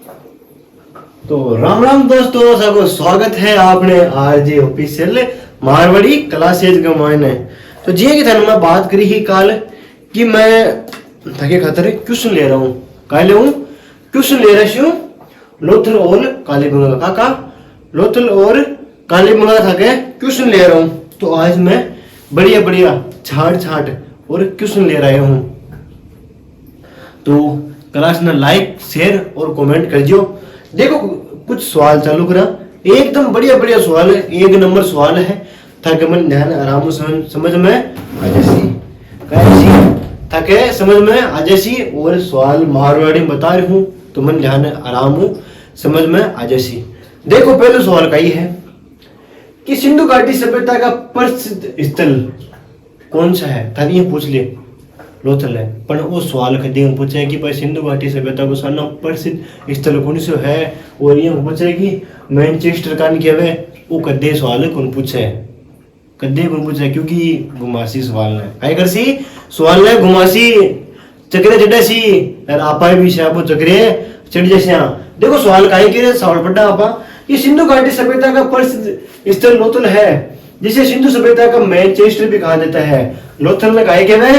तो राम राम दोस्तों, सबको स्वागत है आपने आरजे ऑफिशियल मारवाड़ी क्लासेज के मायने। तो जी की थाने मैं बात करी ही काल कि मैं थके खातर क्वेश्चन ले रहा हूँ। काय ले क्वेश्चन ले रहा हूँ लोथल और काली बंगा काका लोथल और काली बंगा थके क्वेश्चन ले रहा हूँ। तो आज मैं बढ़िया बढ़िया छाट छाट और क्वेश्चन ले रहा हूँ। तो क्लास ने लाइक शेयर और कमेंट कर दियो। देखो कुछ सवाल चालू करा, एकदम बढ़िया बढ़िया सवाल है, एक नंबर सवाल है ताकि मन ध्यान आराम से समझ में आ जैसी ताकि समझ में आ जैसी। और सवाल मारवाड़ी में बता रही हूँ तो मन ध्यान आराम समझ में आ जैसी। देखो पहले सवाल का ही है कि सिंधु घाटी सभ्यता का प्रसिद्ध स्थल कौन सा है, ताकि ये पूछ ले लोथल है। पर वो सवाल कदी पूछे है कि भाई सिंधु घाटी सभ्यता को साना प्रसिद्ध स्थल कौन से है, और ये पूछे कि मैनचेस्टर कान के वे वो कदे सवाल कौन पूछे है, कदे कौन पूछे, क्योंकि घुमासी सवाल है। काय कर सी सवाल है घुमासी चक्रे चढ़े सी यार आपा भी शाबो चक्रे चढ़ जैसे। देखो सवाल काहे के सवाल पड़ा आपा ये सिंधु घाटी सभ्यता का प्रसिद्ध स्थल लोथल है, जिसे सिंधु सभ्यता का मैनचेस्टर भी कहा जाता है। लोथल ने काहे के वे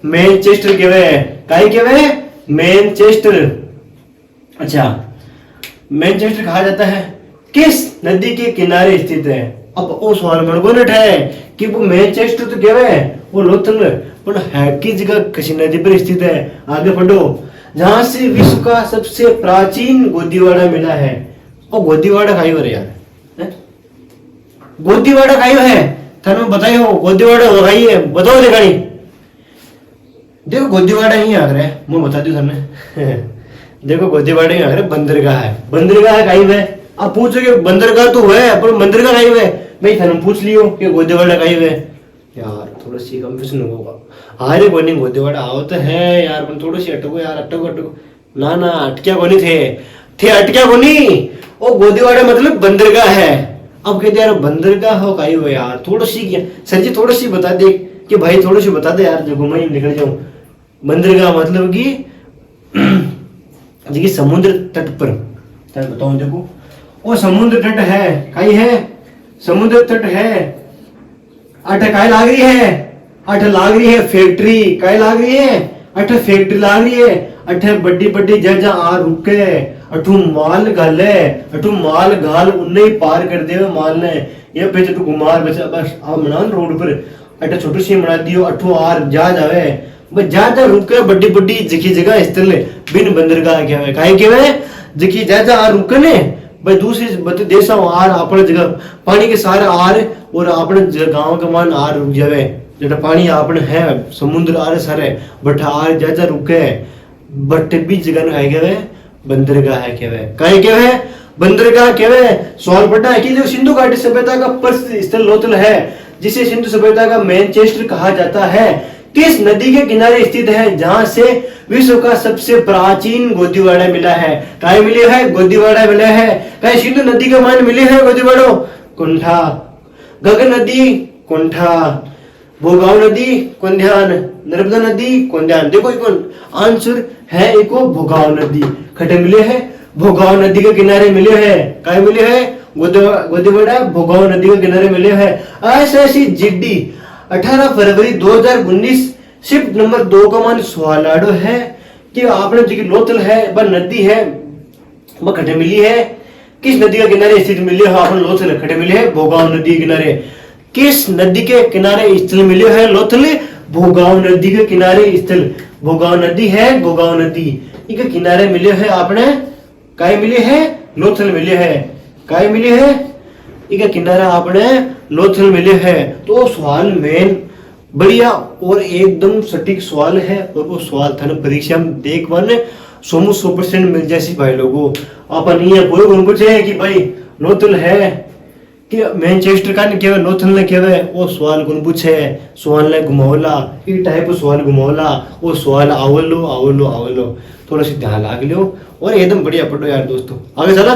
मैनचेस्टर के वे काय के वे मैनचेस्टर। अच्छा, मैनचेस्टर कहा जाता है किस नदी के किनारे स्थित है। अब वो सवाल मनगोनट है कि वो मैनचेस्टर तो के वे वो लोथल पर है की जगह किसी नदी पर स्थित है। आगे पढ़ो, जहां से विश्व का सबसे प्राचीन गोदीवाड़ा मिला है। और गोदीवाड़ा काई हो यार, गोदीवाड़ा काई है थाने बताइयो, गोदीवाड़ा लगाई है बताओ दिखाई। देखो गोदीवाड़ा ही आ रहा है, मैं बता दूं थाने देखो गोदीवाड़ा ही आ रहा है, बंदरगाह है। बंदरगाह काई है, आप पूछोगे बंदरगाह तो है पर बंदरगाह काई है भाई, थाने पूछ लियो कि गोदीवाड़ा काई है। यार थोड़ा सी कंफ्यूजन होगा। अरे कोई नहीं गोदीवाड़ा आओ तो है यार, पर थोड़ी सी अटको यार, अटको ना ना अटकिया कोनी थे अटकिया कोनी। ओ गोदीवाड़ा मतलब बंदरगाह है। अब कहते यार बंदरगाह हो काई हो यार, थोड़ा सी सर जी थोड़ी सी बता दे कि भाई थोड़ी सी बता दे यार, जो घुमा ही निकल जाऊं। बंदरगाह मतलब कि समुद्र तट पर बताऊं। देखो वो समुद्र तट है, काई है समुद्र तट है। अठ काय लाग रही है, अठ लाग रही है फैक्ट्री, काय लाग रही है अठ फैक्ट्री लाग रही है। अठ बड़ी बड़ी जगह आ रुके अठू माल गाले, अठू माल गाल उन्ने ही पार कर दे माल ने। ये पे तू घुमार बस आ मनान रोड पर अठ छोटी सी बना दियो, अठू आर जा जावे बस जा रुके बड़ी बड़ी जगह जगह स्थल बिन बंदरगाह के है। काहे के वे जकी जा आ रुके ने भाई दूसरी देशों आर अपने जगह पानी के सारे आर और अपने गांव के मान आर रुक जावे। जेटा पानी अपने है समुद्र आरे सारे बट आर जा रुके बट भी जगह है के वे बंदरगाह है के वे। काहे के वे बंदरगाह के वे। सवाल पड़ा है कि जो सिंधु घाटी सभ्यता का प्रसिद्ध स्थल लोथल है, जिसे सिंधु सभ्यता का मैनचेस्टर कहा जाता है, किस नदी के किनारे स्थित है, जहां से विश्व का सबसे प्राचीन गोदीवाड़ा मिला है। काय मिले है गोदीवाड़ा मिले है। काय सिंधु नदी के मान मिले है गोदीवाड़ो कुंठा, गगन नदी कुंठा, भोगाव नदी कौन ध्यान, नर्मदा नदी कौन ध्यान। देखो कौन आंसर है एको भोगाव नदी खटे मिले है, भोगाव नदी के किनारे मिले है। काय मिले है गोदीवाड़ा भोगाव नदी के किनारे मिले है। ऐसी जिड्डी 18 फरवरी 2019 शिफ्ट नंबर 2 का मान सवालाडो है कि आपने जो लोथल है वह नदी है वह खटे मिली है। किस नदी के किनारे स्थित मिली है आपने लोथल खटे मिले है भोगाव नदी के किनारे। किस नदी के किनारे स्थल मिले है लोथल, भोगाव नदी के किनारे स्थल। भोगाव नदी है, भोगाव नदी के किनारे मिले है आपने। काय मिले है लोथल मिले है, काय मिले है इनका किनारा आपने लोथल मिले है। तो सवाल मेन बढ़िया और एकदम सटीक सवाल है, और वो सवाल था ना परीक्षा में देख वन 100% मिल जाए भाई लोगों। अपन ये पूरे पूछे कि भाई लोथल है कि मैनचेस्टर का नहीं केवल लोथल ने केवल वो सवाल कौन पूछे, सवाल ने घुमावला एक टाइप सवाल घुमावला वो सवाल आवलो थोड़ा सी ध्यान लाग लियो और एकदम बढ़िया पढ़ो यार दोस्तों। आगे चला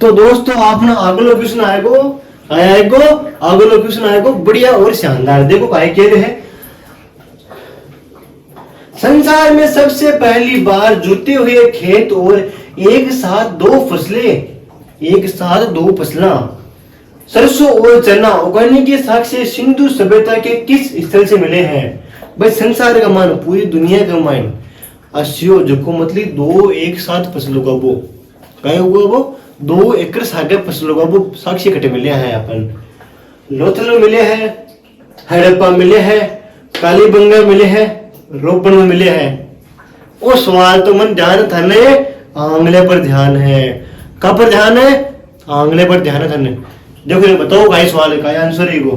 तो दोस्तों आपने अगलो प्रश्न आएगो आएगो अगलो क्वेश्चन आएगो बढ़िया और शानदार। देखो काय कह रहे हैं, संसार में सबसे पहली बार जुते हुए खेत और एक साथ दो फसला सरसों और चना उगाने के साक्ष्य सिंधु सभ्यता के किस स्थल से मिले हैं? भाई संसार का मान, पूरी दुनिया का मान अस्यो जो मतलब दो एक साथ फसल उगाबो, कहे उगाबो 2 एकड़ सागे फसल उगाबो साक्ष्य कटे मिले हैं। अपन लोथल मिले हैं, हड़प्पा मिले हैं, कालीबंगा मिले हैं, रोपण में मिले हैं। वो सवाल तो मन ध्यान था ने आंगले पर ध्यान है। कहाँ पर ध्यान है? आंगले पर ध्यान है थाने। देखो बताओ का सवाल का आंसर है को।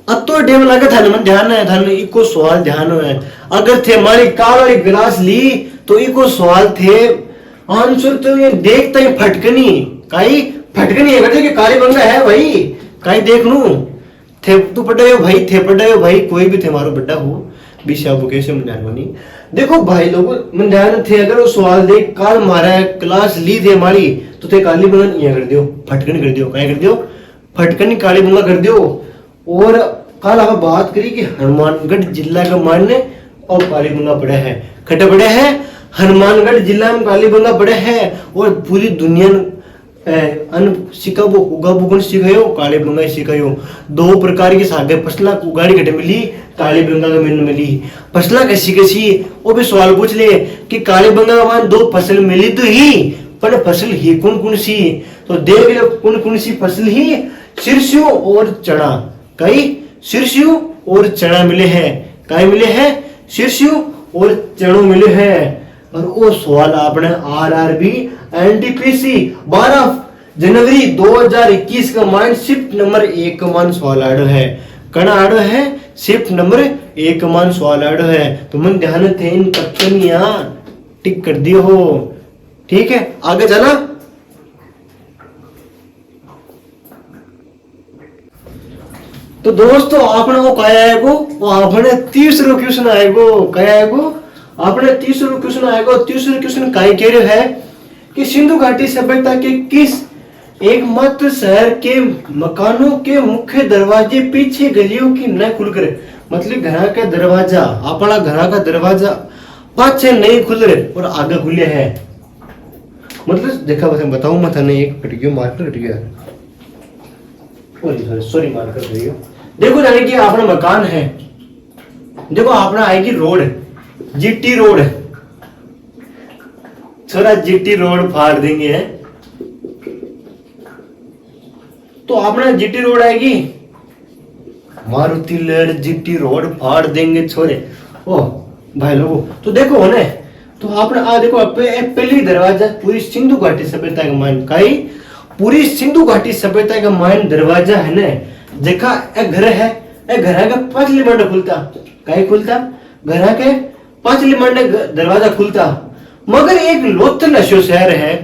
अब तो डेम लगे था मन ध्यान है थाने इको सवाल ध्यान है। अगर थे हमारी कार वाली गिलास ली तो इको सवाल थे आंसर तो ये देखता ही फटकनी काई फटकनी है कि काली बंगा है भाई काई देख लू थे तू पढ़े हो भाई, थे पढ़े हो भाई, कोई भी थे मारो बड्डा हो बिशाबू कैसे मन बनी। देखो भाई लोग मन ध्यान थे अगर वो सवाल देख काल मारा है क्लास ली थे हमारी तो थे काली बंगा ये कर दियो फटकनी कर दियो क्या कर दियो फटकनी काली बंगा कर दियो। और कल आप बात करी कि हनुमानगढ़ जिला का मान्य और कालीबंगा पड़े है खटे पड़े है। हनुमानगढ़ जिला में कालीबंगा पड़े है और पूरी दुनिया अन सिकाबो उगाबो कौन सिखायो कालीबंगा सिखायो। 2 प्रकार की सागे फसला उगाड़ी कटे मिली कालीबंगा का मिल मिली फसला कैसी कैसी। वो भी सवाल पूछ ले कि कालीबंगा का मान 2 फसल मिली तो ही पर फसल ही कौन कौन सी, तो देख लो कौन कौन सी फसल ही सिरसों और चना। कई सिरसों और चना मिले हैं, कई मिले हैं सिरसों और चनों मिले हैं। और वो सवाल आपने आरआरबी एनटीपीसी 12 जनवरी 2021 का मान शिफ्ट नंबर 1 का मान सवाल आड़ो है कण आड़ो है शिफ्ट नंबर 1 का मान सवाल आड़ो है। तो मन ध्यान थे इन पत्तनिया टिक कर दियो हो। ठीक है आगे चला। तो दोस्तों आपने वो कहा आएगो वो आपने तीसरा क्वेश्चन आएगो क्या आएगो आपने तीसरा क्वेश्चन आएगा। तीसरा क्वेश्चन काय कह रहे है कि सिंधु घाटी सभ्यता के किस एकमात्र शहर के मकानों के मुख्य दरवाजे पीछे गलियों की न खुलकर, मतलब घर का दरवाजा अपना घर का दरवाजा पाछे नहीं खुल रहे और आगे खुले है। मतलब देखा बस बताऊं मैं थाने एक कट गया मार्कर कट गया सॉरी मार्कर कट गया। देखो जाने कि अपना मकान है, देखो अपना आएगी रोड जीटी रोड थोड़ा जीटी रोड फाड़ देंगे है तो अपना जीटी रोड आएगी मारुति लेड जीटी रोड फाड़ देंगे छोरे। ओ भाई लोगों तो देखो ने तो आपने आ देखो पहली दरवाजा पूरी सिंधु घाटी सभ्यता का मान काई पूरी सिंधु घाटी सभ्यता का मान दरवाजा है ने देखा एक घर है एक घर का 5 लिमांड खुलता काई खुलता घर के 5 लिमांड दरवाजा खुलता। मगर एक लोथल अशो शहर है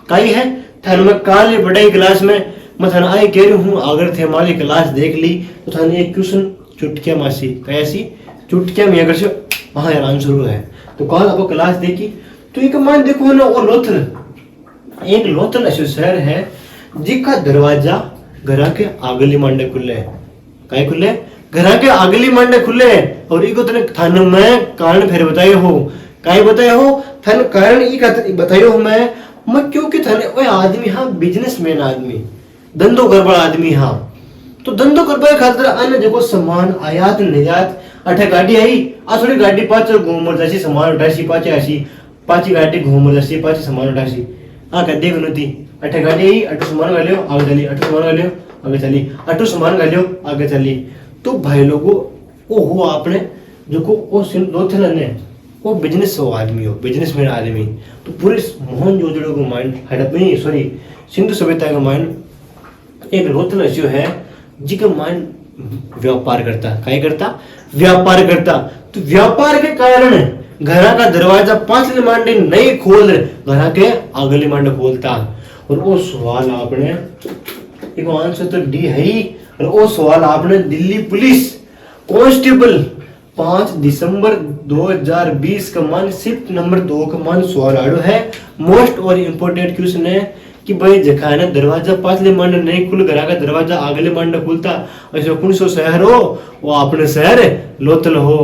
काई है थान में काले बड़े क्लास में मैं थान आई कह रही हूँ अगर थे हमारी क्लास देख ली तो थान एक क्वेश्चन चुटकिया मासी कैसी चुटकिया में अगर से वहां यार आंसर है तो कल आपको क्लास देखी तो एक मान देखो ना और लोथल एक लोथल अशो शहर है जिसका दरवाजा घर के आगली मांडे खुले काय खुले घर के आगली मांडे खुले। और इको तने थान में कारण फिर बताए हो काय बताए हो थान कारण ई बतायो हो मैं क्योंकि थाने ओए आदमी हां बिजनेसमैन आदमी धंधो करबा आदमी हां तो धंधो करबा खातिर अन्य देखो सामान आयात निर्यात अठे गाड़ी आई आ थोड़ी गाड़ी पाच घूमर जैसी सामान उठासी पाचे आसी पाची गाड़ी घूमर जैसी पाची सामान उठासी आ कदे गनती अठे गाड़ी आई अठे सामान गालियो आगे चली अठे सामान गालियो आगे चली अठे सामान गालियो आगे चली। तो भाई लोगों वो हो आपने जो को वो लोथल ने वो बिजनेस हो आदमी हो बिजनेसमैन आदमी तो पूरे मोहन जोदड़ो को माइंड हड़प्पा सॉरी सिंधु सभ्यता का माइंड एक लोथल ऐसे है जिसका माइंड व्यापार करता क्या करता व्यापार करता। तो व्यापार के कारण घर का दरवाजा 5 लिमांडे नहीं खोल घर के अगले लिमांडे खोलता। और वो सवाल आपने एक आंसर तो डी है ही और वो सवाल आपने दिल्ली पुलिस कांस्टेबल 5 दिसंबर 2020 का मान शिफ्ट नंबर 2 का मान सवाल आड़ो है। मोस्ट और इम्पोर्टेंट क्वेश्चन है कि भाई जखा है ना दरवाजा पाछले मांड नहीं खुल घरा का दरवाजा आगले मांड खुलता ऐसे कौन सो शहर हो वो अपने शहर लोतल हो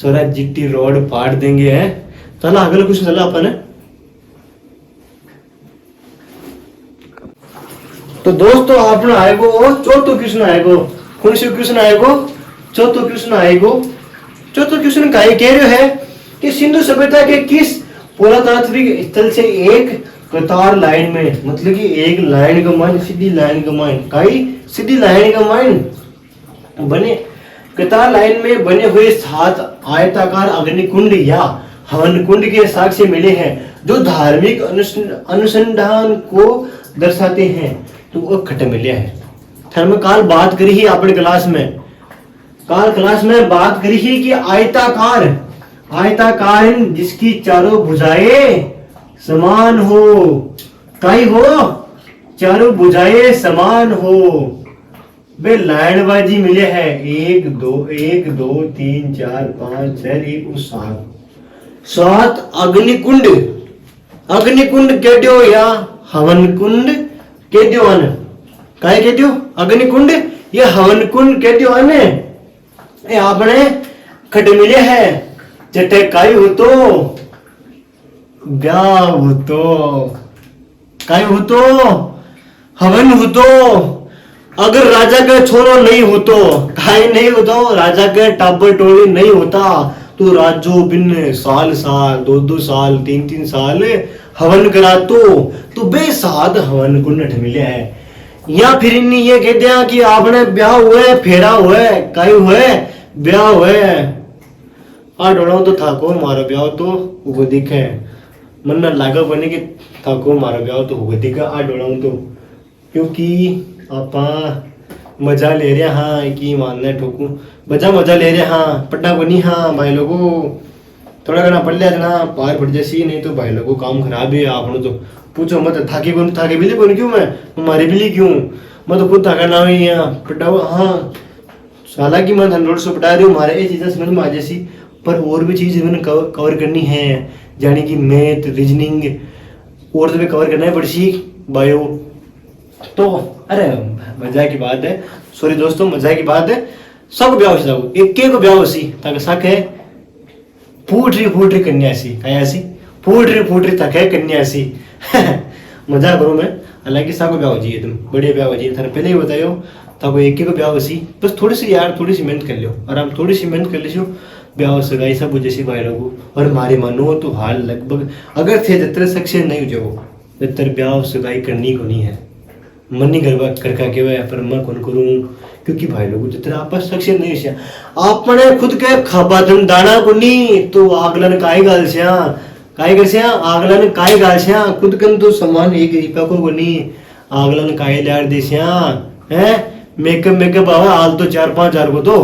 चोरा जिट्टी रोड फाड़ देंगे है। चला अगला क्वेश्चन चला अपन। तो दोस्तों आपने आएगो चौथो क्वेश्चन आएगो। कौन सी क्वेश्चन आएगो? चौथो क्वेश्चन आएगो। चौथो क्वेश्चन का कह रहे है कि सिंधु सभ्यता के किस पुरातात्विक स्थल से एक कतार लाइन में मतलब कि एक लाइन का मान सीधी लाइन का मान कई सीधी लाइन का मान बने कतार लाइन में बने हुए 7 आयताकार अग्निकुंड या हवन कुंड के साक्ष्य मिले हैं जो धार्मिक अनुसंधान को दर्शाते हैं। तो वो खट मिले है। थर्मकाल बात करी ही अपने क्लास में बात करी ही कि आयताकार जिसकी चारों भुजाएं समान हो कई हो चारों भुजाएं समान हो वे लाइनबाजी मिले हैं 1 2 3 4 5 6 7 अग्निकुंड कहते या हवन कुंड कहते अन काय कहते अग्निकुंड ये हवन कुंड कहते अन ये आपने खट मिले है जटे काय हो तो ब्याह हो तो काय हो तो हवन हो तो अगर राजा का छोरो नहीं हो तो काय नहीं हो तो राजा के टाबर टोली नहीं होता तो राजो बिन साल 2 साल 3 साल हवन करा तो बेसाद हवन कुंड मिले है। या फिर इन्हीं ये कह दिया कि आपने ब्याह हुए फेरा हुए काई हुए ब्याह हुए आ डोड़ा तो थाको मारो ब्याह तो वो दिखे मन न लागा बने कि थाको मारो ब्याह तो वो दिखा आ डोड़ा तो क्योंकि आपा मजा ले रहे हाँ कि मानना ठोकू मजा ले रहे हाँ पट्टा को नहीं हाँ भाई लोगों थोड़ा घना पड़ लिया जना पार पड़ जैसी नहीं तो भाई लोगों काम खराब है आप तो पूछो मत थाके बिली कौन क्यों मैं हमारी बिली क्यों मैं तो खुद थाका ना हुई यहाँ पट्टा हाँ हालांकि मैं धन रोड से पटा रही हूँ हमारे ये चीजें समझ में आ जैसी पर और भी चीज मैंने कवर करनी है यानी कि मैथ रीजनिंग और तो कवर करना है पड़सी बायो तो अरे मजा की बात है सॉरी दोस्तों मजा की बात है सब ब्याह हो जाओ एक ब्याह हो सी ताकि शक है फूट रही कन्या सी क्या सी फूट रही तक है कन्या सी मजा करो मैं हालांकि साको ब्याह हो जाइए तुम बढ़िया ब्याह हो जाइए थाने पहले ही बतायो ताको एक को ब्याह हो सी बस थोड़ी सी मेहनत कर लो और हम थोड़ी सी मेहनत कर लीजिए ब्याह हो सगाई सब जैसी भाई लोगों और मारे मानो तो हाल लगभग अगर थे जत्र सक्सेस नहीं हो जाओ जत्र ब्याह हो सगाई करनी को नहीं है मन नहीं करवा करका के वे पर मैं कौन करूं क्योंकि भाई लोगों जितना आपस सक्सेस नहीं है आपने खुद के खाबा तुम दाना को नहीं तो आगलन काय गाल से आगलन काय गाल से खुद कन तो समान एक रुपया को नहीं आगलन काय लार दे से हैं मेकअप बाबा हाल तो 4-5 हजार को तो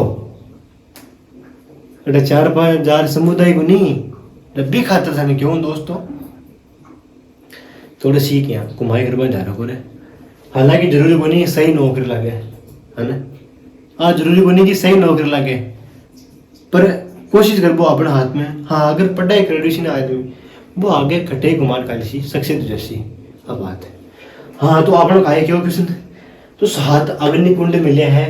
अरे 4-5 हजार समुदाय को नहीं डब्बी खाता था नहीं क्यों दोस्तों थोड़ा सीख यहाँ कुमाई करवा जा रहा को हालांकि जरूरी बनी सही नौकरी लगे है ना हाँ जरूरी बनी कि सही नौकरी लगे पर कोशिश कर वो अपने हाथ में हाँ अगर पढ़ाई कर आदमी वो आगे खटे कुमार काली सी सक्सेस जैसी अब बात है। हाँ तो आपने कहा क्यों क्वेश्चन तो 7 अग्निकुंड मिले हैं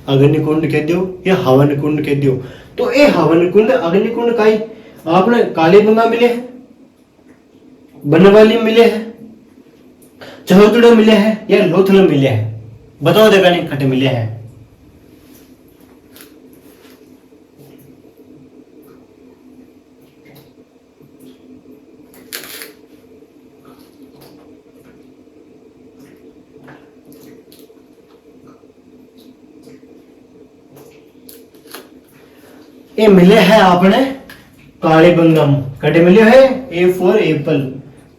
अग्निकुंड कह दो या हवन कुंड कह दो तो ये हवन कुंड अग्निकुंड का ही आपने काले गंगा मिले हैं बनवाली मिले हैं चौधड़ा मिले हैं या लोथल मिले हैं बताओ देखा नहीं खटे मिले हैं। ये मिले हैं आपने काले बंगम कटे मिले है ए फॉर एप्पल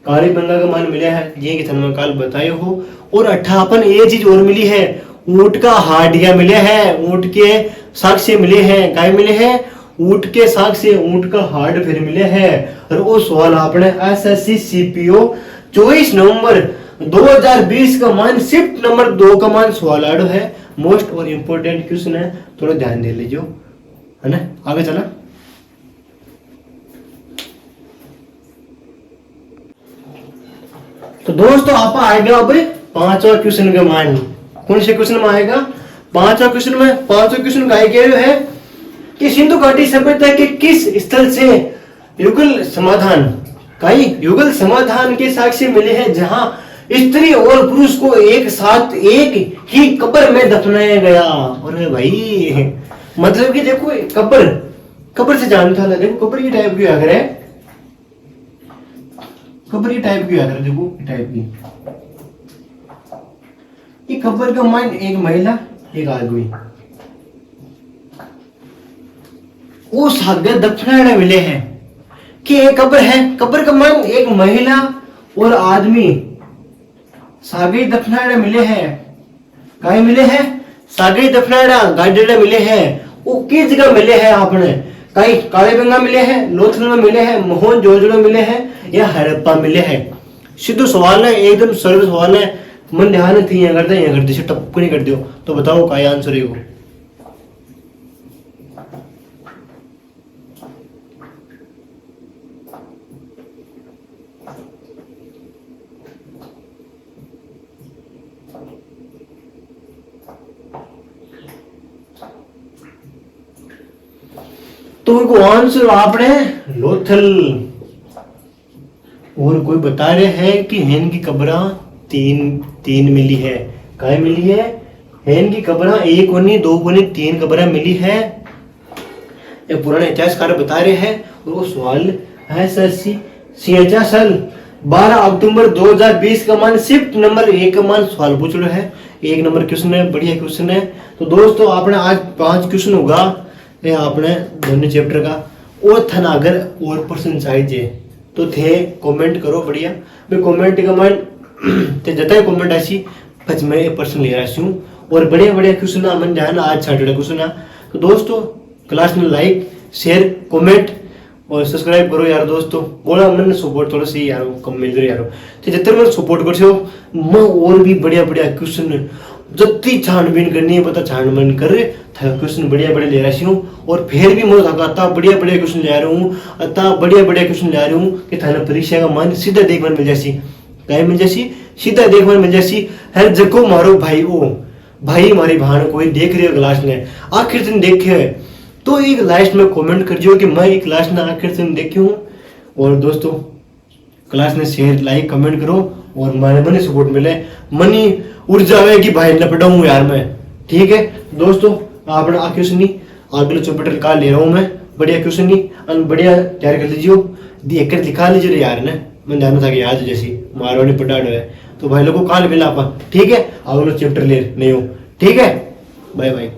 काले बंगा का मान मिला है ये कि थर्मोकाल बताए हो और 58 ये चीज और मिली है ऊंट का हाडिया मिले हैं ऊंट के साक्ष्य मिले हैं काय मिले हैं ऊंट के साक्ष्य ऊंट का हार्ड फिर मिले हैं और वो सवाल आपने एसएससी सीपीओ 24 नवंबर 2020 का मान शिफ्ट नंबर 2 का मान सवाल आड़ो है मोस्ट और इम्पोर्टेंट क्वेश्चन है थोड़ा ध्यान दे लीजिए है ना। आगे चला। तो दोस्तों आप आएगा अब पांचवा क्वेश्चन का मान। कौन से क्वेश्चन में आएगा? पांचवा क्वेश्चन में। पांचवा क्वेश्चन का है कि सिंधु घाटी सभ्यता के किस स्थल से युगल समाधान के साक्ष्य मिले हैं जहां स्त्री और पुरुष को एक साथ एक ही कब्र में दफनाया गया। और भाई मतलब कि देखो कब्र से जानता था। देखो कब्र की टाइप की अगर है, कब्र की टाइप की अगर देखो टाइप की ये कब्र का माइंड एक महिला एक आदमी वो सागे दफनाने मिले हैं कि एक कब्र है। कब्र का माइंड एक महिला और आदमी सागे दफनाने मिले हैं। कहीं मिले हैं? सागे दफनाना गाड़े मिले हैं। वो किस जगह मिले हैं? आपने कहीं कालेबंगा मिले हैं, लोथल में मिले हैं, मोहनजोदड़ो मिले हैं या हड़प्पा मिले हैं? सीधो सवाल है, एकदम सरल सवाल है। मन ध्यान थी यहाँ करते टप्पू नहीं कर दियो। तो बताओ क्या आंसर है वो? तो इनको आंसर आपने लोथल। और कोई बता रहे हैं कि हेन की कब्रा तीन मिली है। क्या मिली है? हेन की कब्रा एक कोनी दो कोनी तीन कब्रा मिली है। ये पुराने इतिहासकार बता रहे हैं। और वो सवाल है सर सियाचा सल 12 अक्टूबर 2020 का मान शिफ्ट नंबर 1 का मान सवाल पूछ रहे हैं। 1 नंबर क्वेश्चन है, बढ़िया क्वेश्चन है। तो दोस्तों आपने आज 5 क्वेश्चन होगा ये आपने दोनों चैप्टर का। और थन अगर और पर्सन चाहिए तो थे कमेंट करो बढ़िया। मैं कमेंट का मान ते जता कमेंट ऐसी पच मैं ये पर्सन ले रहा हूँ। और बढ़िया क्वेश्चन मन जाना आज सैटरडे क्वेश्चन। तो दोस्तों क्लास में लाइक शेयर कमेंट और सब्सक्राइब करो यार दोस्तों। बोला मन सपोर्ट थोड़ा सी यार कम मिल रही यार। तो जितने मन सपोर्ट कर मैं और भी बढ़िया क्वेश्चन जत्ती छानबीन करनी है पता छानबीन कर क्वेश्चन बढ़िया ले रहा हूँ। और फिर भी मैं अता बढ़िया क्वेश्चन ले रहा हूँ। अता बढ़िया क्वेश्चन ले रहा हूँ कि थाना परीक्षा का मान सीधा देखने मिल जासी। कहीं मिल जासी? सीधा देखने मिल जासी। हर जगह मारो भाई ओ भाई हमारी बहन कोई देख रही हो क्लास में आखिर दिन देखे है तो एक लास्ट में कमेंट कर दियो कि मैं एक क्लास में आखिर दिन देखी हूँ। और दोस्तों क्लास में शेयर लाइक कमेंट करो और मनी सपोर्ट मिले मनी ऊर्जा आवे कि भाई न पढ़ाऊँ यार मैं। ठीक है दोस्तों आपने आ क्वेश्चन नहीं अगले चैप्टर का ले रहा हूँ मैं। बढ़िया क्वेश्चन नहीं बढ़िया तैयार कर लीजिए देख लिखा लीजिए यार ने। मैं जानना था कि आज जैसी मारवाड़ी पढ़ाड़ो है। तो भाई लोगों को काल मिला आप। ठीक है अगला चैप्टर ले नहीं हो। ठीक है बाय बाय।